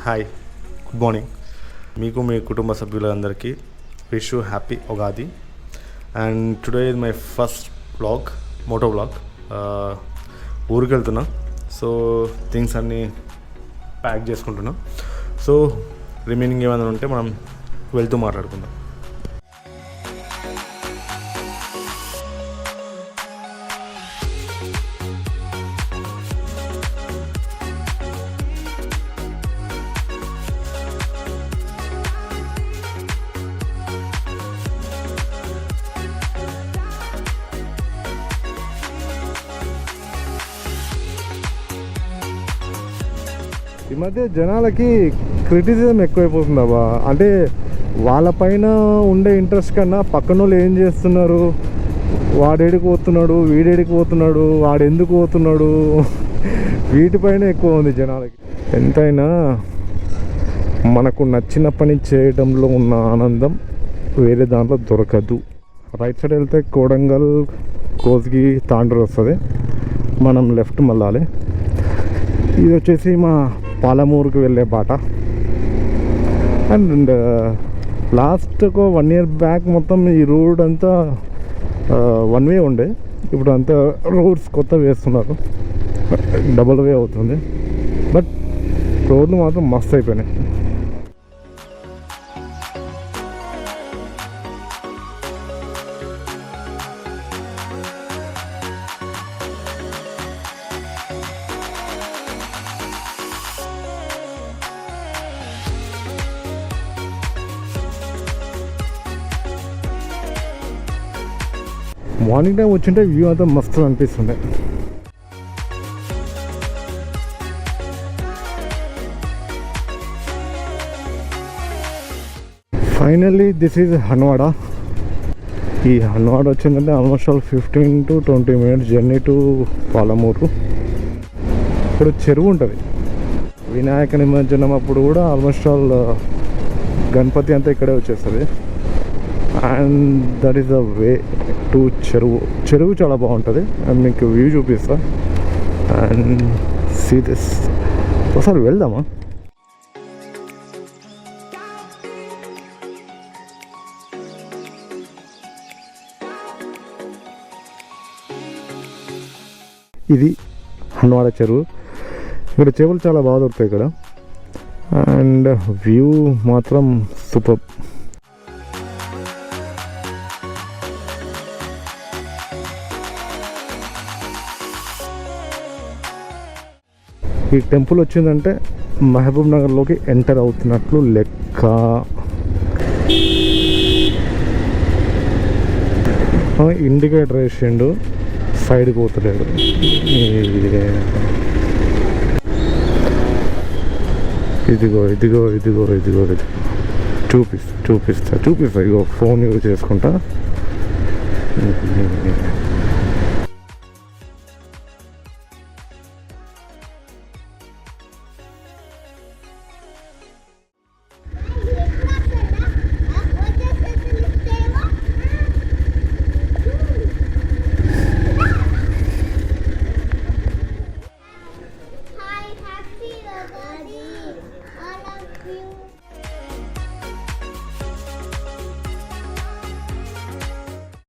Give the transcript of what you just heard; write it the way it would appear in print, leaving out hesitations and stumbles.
Hi, good morning. మీకు మీ కుటుంబ సభ్యులందరికీ wish you happy Ugadi. And today is my first vlog, moto vlog. ఊరికి వెళ్తున్నా, సో థింగ్స్ అన్నీ ప్యాక్ చేసుకుంటున్నా. సో రిమైనింగ్ ఏమైనా ఉంటే మనం వెళ్తూ మాట్లాడుకుందాం. ఈ మధ్య జనాలకి క్రిటిసిజం ఎక్కువైపోతుందబ్బా. అంటే వాళ్ళపైన ఉండే ఇంట్రెస్ట్ కన్నా పక్కన వాళ్ళు ఏం చేస్తున్నారు, వాడేడికి పోతున్నాడు, వీడేడికి పోతున్నాడు, వాడు ఎందుకు పోతున్నాడు, వీటిపైన ఎక్కువ ఉంది జనాలకి. ఎంతైనా మనకు నచ్చిన పని చేయడంలో ఉన్న ఆనందం వేరే దాంట్లో దొరకదు. రైట్ సైడ్ వెళ్తే కోడంగల్, కోస్గి, తాండూరు వస్తుంది. మనం లెఫ్ట్ మళ్ళాలి. ఇది వచ్చేసి మా పాలమూరుకి వెళ్ళే బాట. అండ్ లాస్ట్ ఒక 1 year బ్యాక్ మొత్తం ఈ రోడ్ అంతా 1 way ఉండే. ఇప్పుడు అంతా రోడ్స్ కొత్త వేస్తున్నారు, డబుల్ వే అవుతుంది. బట్ రోడ్లు మాత్రం మస్తు అయిపోయినాయి. మార్నింగ్ టైం వచ్చింటే వ్యూ అంతా మస్తు అనిపిస్తుంది. Finally this is Hanwada. ఈ హన్వాడ వచ్చిందంటే almost all 15 to 20 minutes journey to Palamuru. ఇప్పుడు చెరువు ఉంటుంది. వినాయక నిమజ్జనం అప్పుడు కూడా ఆల్మోస్ట్ ఆల్ గణపతి అంతా ఇక్కడే వచ్చేస్తుంది. And that is the way to చెరువు చాలా బాగుంటుంది. అండ్ మీకు వ్యూ చూపిస్తా. And see this. ఒకసారి వెళ్దామా? ఇది హన్వాడ చెరువు. ఇక్కడ చేపలు చాలా బాగా దొరుకుతాయి ఇక్కడ. అండ్ వ్యూ మాత్రం సూపర్. ఈ టెంపుల్ వచ్చిందంటే మహబూబ్ నగర్లోకి ఎంటర్ అవుతున్నట్లు లెక్క. ఇండికేటర్ వేసిండు, సైడ్కి పోతలేడు. ఇదిగో ఇదిగో ఇదిగో ఇదిగో ఇది చూపిస్తా. ఇగో ఫోన్ యూజ్ చేసుకుంటా.